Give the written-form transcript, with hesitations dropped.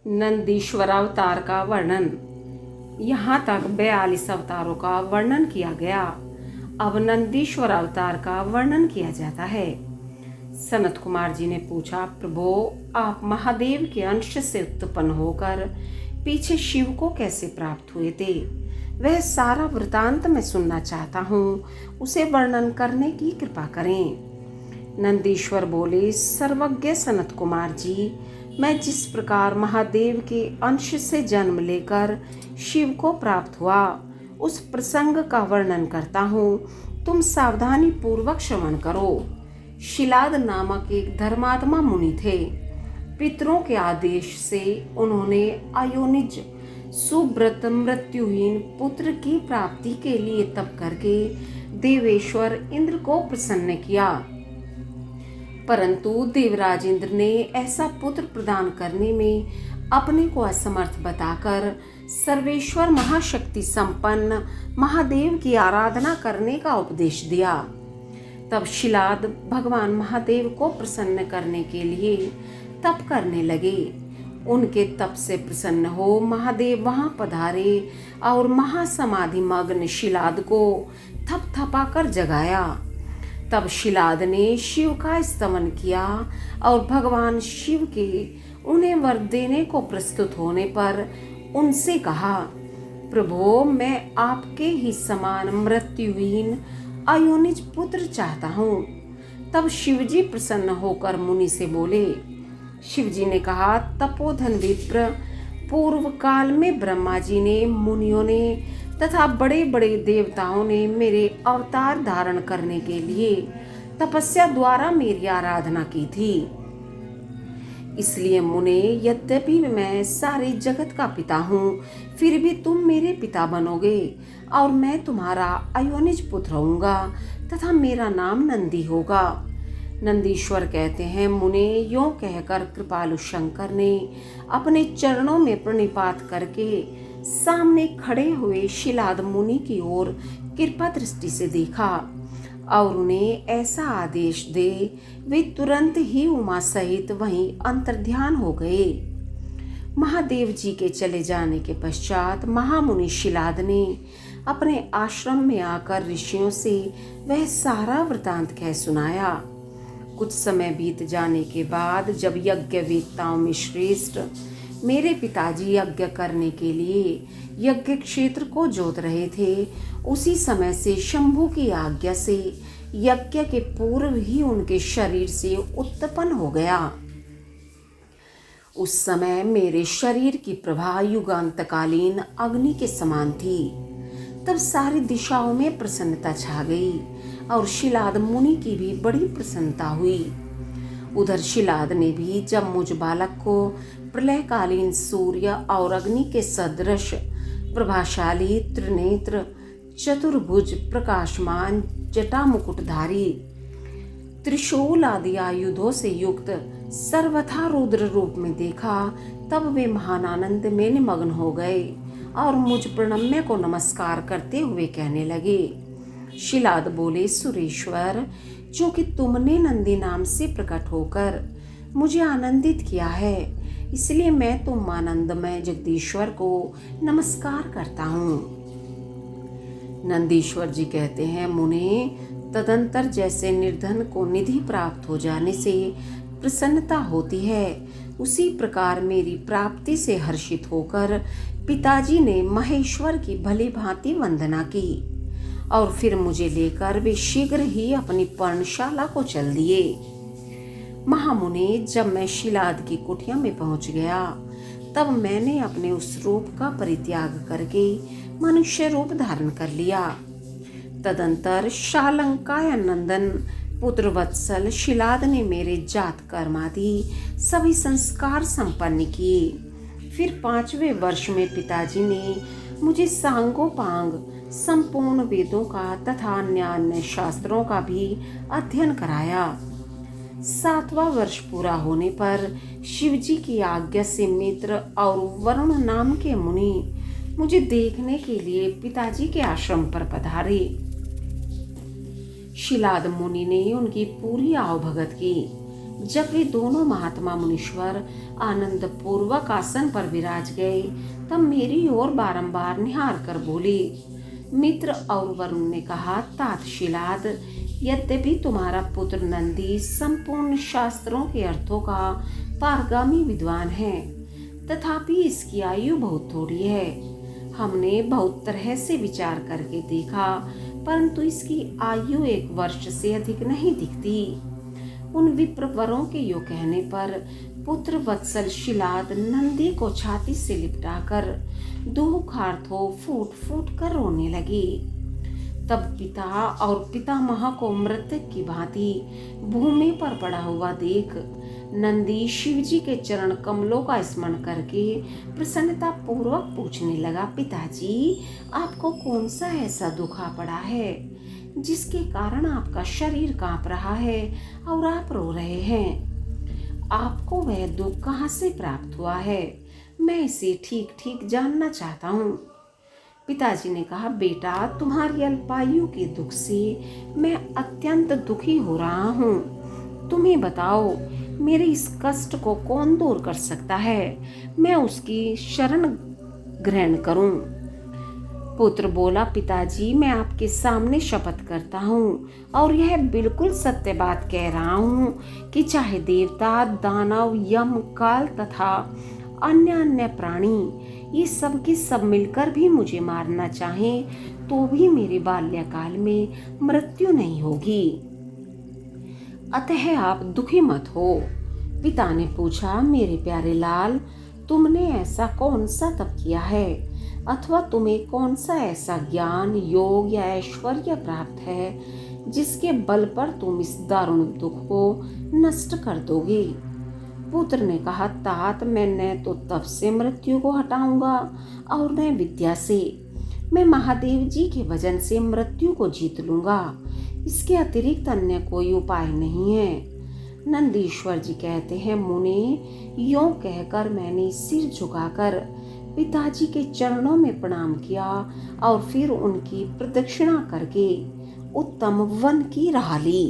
नंदीश्वर अवतार का वर्णन। यहाँ तक 42 अवतारों का वर्णन किया गया। अब नंदीश्वर अवतार का वर्णन किया जाता है। सनत कुमार जी ने पूछा, प्रभो आप महादेव के अंश से उत्पन्न होकर पीछे शिव को कैसे प्राप्त हुए थे? वह सारा वृतांत मैं सुनना चाहता हूँ, उसे वर्णन करने की कृपा करें। नंदीश्वर बोले, सर्वज्ञ सनत कुमार जी, मैं जिस प्रकार महादेव के अंश से जन्म लेकर शिव को प्राप्त हुआ उस प्रसंग का वर्णन करता हूँ, तुम सावधानी पूर्वक श्रवण करो। शिलाद नामक एक धर्मात्मा मुनि थे। पितरों के आदेश से उन्होंने अयोनिज सुब्रत मृत्युहीन पुत्र की प्राप्ति के लिए तप करके देवेश्वर इंद्र को प्रसन्न किया, परंतु देवराज इंद्र ने ऐसा पुत्र प्रदान करने में अपने को असमर्थ बताकर सर्वेश्वर महाशक्ति संपन्न महादेव की आराधना करने का उपदेश दिया। तब शिलाद भगवान महादेव को प्रसन्न करने के लिए तप करने लगे। उनके तप से प्रसन्न हो महादेव वहां पधारे और महासमाधि मग्न शिलाद को थपथपाकर जगाया। तब शिलाद ने शिव का स्तवन किया और भगवान शिव के उन्हें वर देने को प्रस्तुत होने पर उनसे कहा, प्रभो मैं आपके ही समान मृत्युहीन अयोनिज पुत्र चाहता हूँ। तब शिवजी प्रसन्न होकर मुनि से बोले। शिवजी ने कहा, तपोधन विप्र, पूर्व काल में ब्रह्मा जी ने, मुनियों ने तथा बड़े बड़े देवताओं ने मेरे अवतार धारण करने के लिए तपस्या द्वारा मेरी आराधना की थी। इसलिए मुने, यद्यपि मैं सारे जगत का पिता हूँ, फिर भी तुम मेरे पिता बनोगे और मैं तुम्हारा अयोनिज पुत्र होऊंगा तथा मेरा नाम नंदी होगा। नंदीश्वर कहते हैं, मुने यों कहकर कृपालु शंकर ने अपने चरणों में प्रणिपात करके सामने खड़े हुए शिलाद मुनि की ओर कृपा दृष्टि से देखा और उन्हें ऐसा आदेश दे वे तुरंत ही उमा सहित वहीं अंतर्ध्यान हो गए। महादेव जी के चले जाने के पश्चात महामुनि शिलाद ने अपने आश्रम में आकर ऋषियों से वह सारा वृतांत कह सुनाया। कुछ समय बीत जाने के बाद जब यज्ञ वेत्ताओं में श्रेष्ठ मेरे पिताजी यज्ञ करने के लिए यज्ञ क्षेत्र को जोत रहे थे, उसी समय से शंभु की आज्ञा से यज्ञ के पूर्व ही उनके शरीर से उत्पन्न हो गया। उस समय मेरे शरीर की प्रभा युगांतकालीन अग्नि के समान थी। तब सारी दिशाओं में प्रसन्नता छा गई और शिलाद मुनि की भी बड़ी प्रसन्नता हुई। उधर शिलाद ने भी जब मुझ बालक को प्रलयकालीन सूर्य और अग्नि के सदृश प्रभाशाली त्रिनेत्र चतुर्भुज प्रकाशमान जटा मुकुटधारी त्रिशूल आदि आयुधों से युक्त सर्वथा रुद्र रूप में देखा, तब वे महान आनंद में निमग्न हो गए और मुझ प्रणम्य को नमस्कार करते हुए कहने लगे। शिलाद बोले, सुरेश्वर, क्योंकि तुमने नंदी नाम से प्रकट होकर मुझे आनंदित किया है, इसलिए मैं तुम आनंदमय जगदीश्वर को नमस्कार करता हूँ। नंदीश्वर जी कहते हैं, मुने तदंतर जैसे निर्धन को निधि प्राप्त हो जाने से प्रसन्नता होती है, उसी प्रकार मेरी प्राप्ति से हर्षित होकर पिताजी ने महेश्वर की भली भांति वंदना की और फिर मुझे लेकर वे शीघ्र ही अपनी पर्णशाला को चल दिए। महामुने, जब मैं शिलाद की कुटिया में पहुंच गया तब मैंने अपने उस रूप का परित्याग करके मनुष्य रूप धारण कर लिया। तदंतर शालंकाय नंदन पुत्र वत्सल शिलाद ने मेरे जात कर्म आदि सभी संस्कार संपन्न किए। फिर 5वें वर्ष में पिताजी ने मुझे सांगोपांग संपूर्ण वेदों का तथा अन्य शास्त्रों का भी अध्ययन कराया। 7वां वर्ष पूरा होने पर शिवजी की आज्ञा से मित्र और वरुण नाम के मुनि मुझे देखने के लिए पिताजी के आश्रम पर पधारे। शिलाद मुनि ने उनकी पूरी आवभगत की। जब वे दोनों महात्मा मुनीश्वर आनंद पूर्वक आसन पर विराज गए, तब मेरी ओर बारंबार निहार कर बोले। मित्र और वरुण ने कहा, तात शिलाद, यद्यपि तुम्हारा पुत्र नंदी संपूर्ण शास्त्रों के अर्थों का पारगामी विद्वान है, तथापि इसकी आयु बहुत थोड़ी है। हमने बहुत तरह से विचार करके देखा, परंतु इसकी आयु 1 वर्ष से अधिक नहीं दिखती। उन विप्रवरों के यो कहने पर पुत्र वत्सल शिलाद नंदी को छाती से लिपटाकर दुखार्थों फूट फूट कर रोने लगी। तब पिता और पितामह को मृतक की भांति भूमि पर पड़ा हुआ देख नंदी शिवजी के चरण कमलों का स्मरण करके प्रसन्नता पूर्वक पूछने लगा, पिताजी, आपको कौन सा ऐसा दुख आ पड़ा है जिसके कारण आपका शरीर कांप रहा है और आप रो रहे हैं? आपको वह दुख कहाँ से प्राप्त हुआ है? मैं इसे ठीक ठीक जानना चाहता हूँ। पिताजी ने कहा, बेटा, तुम्हारी अल्पायु के दुख से मैं अत्यंत दुखी हो रहा हूँ। तुम्हें बताओ, मेरे इस कष्ट को कौन दूर कर सकता है? मैं उसकी शरण ग्रहण करूं। पुत्र बोला, पिताजी, मैं आपके सामने शपथ करता हूँ और यह बिल्कुल सत्य बात कह रहा हूँ कि चाहे देवता, दानव, यम, काल तथा अन्य अन्य प्राणी ये सब के सब मिलकर भी मुझे मारना चाहें तो भी मेरे बाल्यकाल में मृत्यु नहीं होगी। अतः आप दुखी मत हो। पिता ने पूछा, मेरे प्यारे लाल, तुमने ऐसा कौन सा तप किया है अथवा तुम्हें कौन सा ऐसा ज्ञान, योग या ऐश्वर्य प्राप्त है जिसके बल पर तुम इस दारुण दुख को नष्ट कर दोगे? पुत्र ने कहा, तात, मैं न तो तप से मृत्यु को हटाऊंगा और न विद्या से। मैं महादेव जी के वजन से मृत्यु को जीत लूंगा। इसके अतिरिक्त अन्य कोई उपाय नहीं है। नंदीश्वर जी कहते हैं, मुने, यों कहकर मैंने सिर झुकाकर पिताजी के चरणों में प्रणाम किया और फिर उनकी प्रदक्षिणा करके उत्तम वन की राह ली।